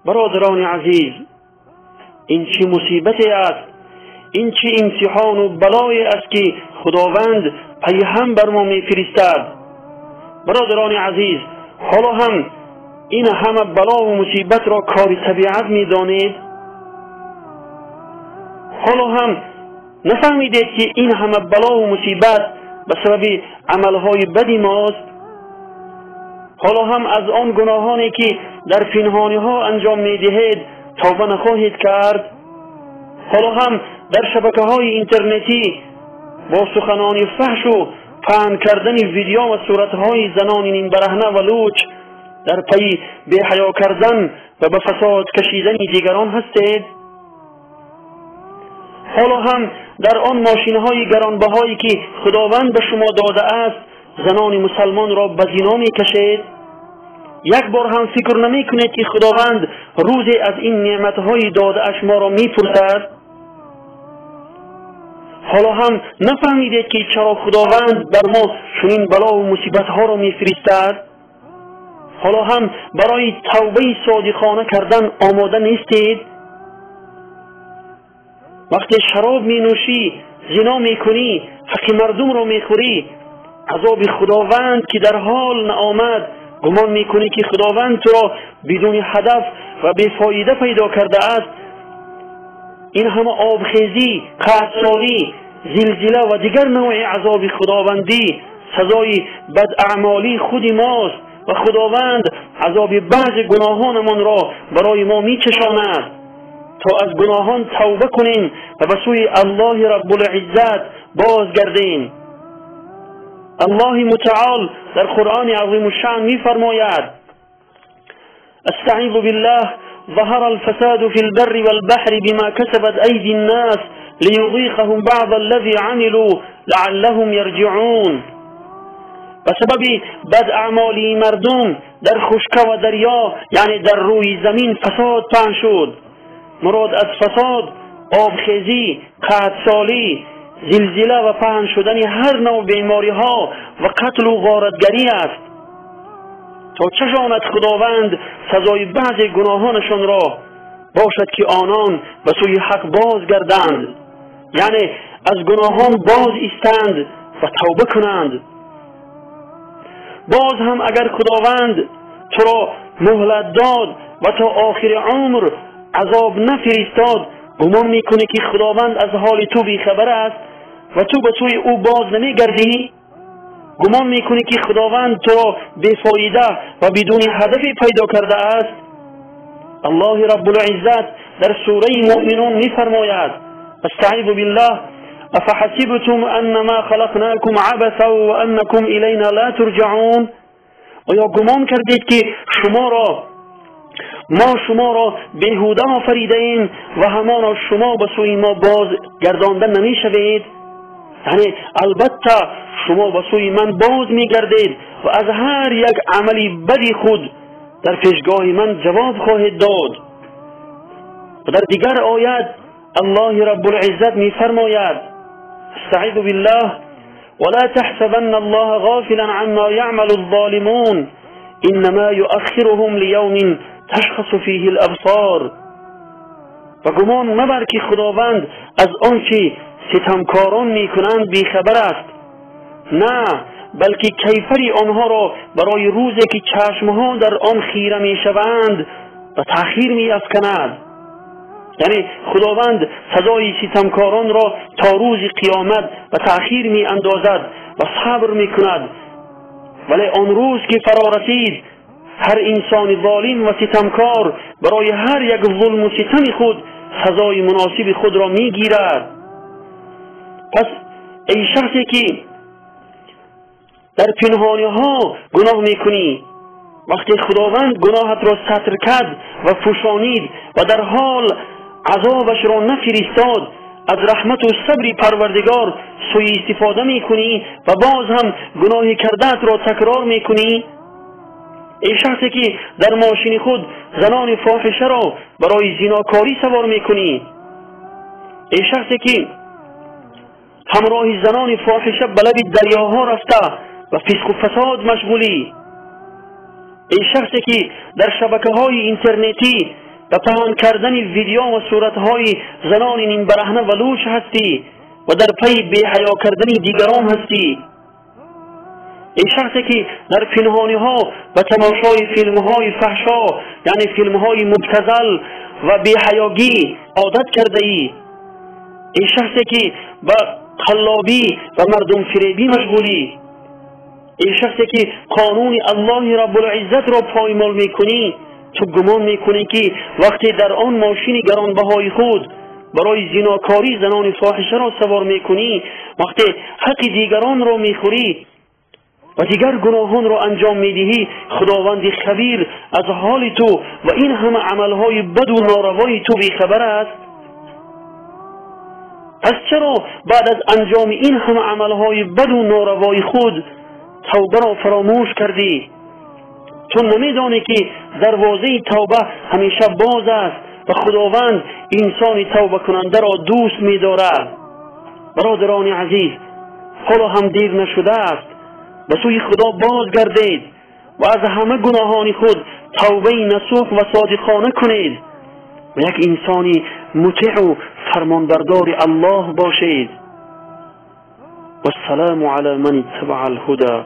برادران عزیز، این چه مصیبتی است، این چه امتحان و بلایی است که خداوند پیغمبر بر ما میفرستد. برادران عزیز، حالا هم این همه بلا و مصیبت را کار طبیعت می‌دانید؟ حالا هم نفهمیدید که این همه بلا و مصیبت به سبب عملهای بدی ماست؟ حالا هم از آن گناهانی که در پنهانی ها انجام می‌دهید توبه نخواهید کرد؟ حالا هم در شبکه‌های اینترنتی با سخنان فحش و پهن کردن ویدیو و صورت‌های زنان این برهنه و لوچ در پی بی‌حیا کردن و به فساد کشیدن دیگران هستید؟ حالا هم در آن ماشین‌های گرانبهایی که خداوند به شما داده است زنان مسلمان را به زنا می‌کشید؟ یک بار هم فکر نمی‌کنید که خداوند روزی از این نعمت‌های داده اش ما را می‌پرسد؟ حالا هم نفهمیدید که چرا خداوند بر ما چنین بلا و مصیبت‌ها را می‌فرستد؟ حالا هم برای توبه صادقانه کردن آماده نیستید؟ وقتی شراب می‌نوشی، زنا می‌کنی، حق مردم را می‌خوری، عذاب خداوند که در حال نآمد گمان می‌کنی که خداوند تو را بدون هدف و بی‌فایده پیدا کرده است. این همه آبخیزی، قحطسالی، زلزله و دیگر نوع عذاب خداوندی سزای بداعمالی خود ماست و خداوند عذاب بعض گناهانمان را برای ما می‌چشاند تا از گناهان توبه کنیم و به سوی الله رب العزت بازگردیم. الله متعال در قرآن عظیم الشأن می‌فرماید: استعیذ بالله ظهر الفساد في البر والبحر بما كسبت أيدي الناس ليذيقهم بعض الذي عملوا لعلهم يرجعون. بسبب بد اعمالی مردم در خشک و دریا یعنی در روی زمین فساد پهن شد. مراد از فساد آبخیزی، قحطسالی، زلزله و پهن شدن هر نوع بیماری ها و قتل و غارتگری است. تا چشاند خداوند سزای بعض گناهانشان را باشد که آنان به سوی حق بازگردند، یعنی از گناهان باز ایستند و توبه کنند. باز هم اگر خداوند تو را مهلت داد و تا آخر عمر عذاب نفرستاد، گمان میکنی که خداوند از حال تو بیخبر است و تو به سوی او باز نمیگردی؟ گمان میکنی که خداوند تو را بیفایده و بدون هدفی پیدا کرده است؟ الله رب العزت در سوره مؤمنون میفرماید: استعیذ بالله افحسبتم انما خلقناكم عبثا وانكم الینا لا ترجعون. آیا گمان کردید که ما شما را بیهوده آفریده ایم و همانا شما به سوی ما باز گردانده نمی شوید؟ یعنی البته شما به سوی من باز می گردید و از هر یک عملی بدی خود در پیشگاه من جواب خواهید داد. و در دیگر آیت الله رب العزت می فرماید: استعیذ بالله ولا تحسبن الله غافلا عما يعمل الظالمون انما يؤخرهم ليوم تشخص فيه الابصار. و گمان مبر که خداوند از آنچه ستمکاران میکنند بیخبر است، نه بلکه کیفری آنها را برای روزی که چشمها در آن خیره میشوند و تأخیر میافکند. یعنی خداوند سزای ستمکاران را تا روز قیامت و تأخیر میاندازد و صبر میکند، ولی آن روز که فرا رسید هر انسان ظالم و ستمکار برای هر یک ظلم و ستم خود سزای مناسب خود را میگیرد. پس ای شخصی که در پنهانی ها گناه میکنی، وقتی خداوند گناهت را ستر کرد و پوشانید و در حال عذابش را نفرستاد، از رحمت و صبر پروردگار سوء استفاده میکنی و باز هم گناه کردت را تکرار میکنی. ای شخصی که در ماشین خود زنان فاحشه را برای زناکاری سوار میکنی، ای شخصی که همراه زنان فاحشه به لب دریاها رفته و فسق و فساد مشغولی، ای شخصی که در شبکه‌های اینترنتی و پنهان کردن ویدیو و صورتهای زنان این برهنه و لوچ هستی و در پی بی‌حیا کردن دیگران هستی. این شخصی که در پنهانی ها و تماشای فیلم های فحشا یعنی فیلم های مبتذل و بی‌حیاگی عادت کرده ای. این شخصی که با قلابی و مردم فریبی مشغولی. این شخصی که قانون الله رب العزت را پایمال میکنی. تو گمان میکنی که وقتی در آن ماشین گرانبهای خود برای زناکاری زنان فاحشه را سوار میکنی، وقتی حق دیگران را میخوری و دیگر گناهان را انجام میدهی، خداوند خبیر از حال تو و این همه عملهای بد و ناروای تو بیخبر است. پس چرا بعد از انجام این همه عملهای بد و ناروای خود توبه را فراموش کردی؟ تو نمیدانی که دروازه توبه همیشه باز است و خداوند انسان توبه کننده را دوست می‌دارد. برادران عزیز، حالا هم دیر نشده است، به سوی خدا بازگردید و از همه گناهان خود توبه نصوح و صادقانه کنید و یک انسانی مطیع و فرمانبردار الله باشید. والسلام علی من اتبع الهدى.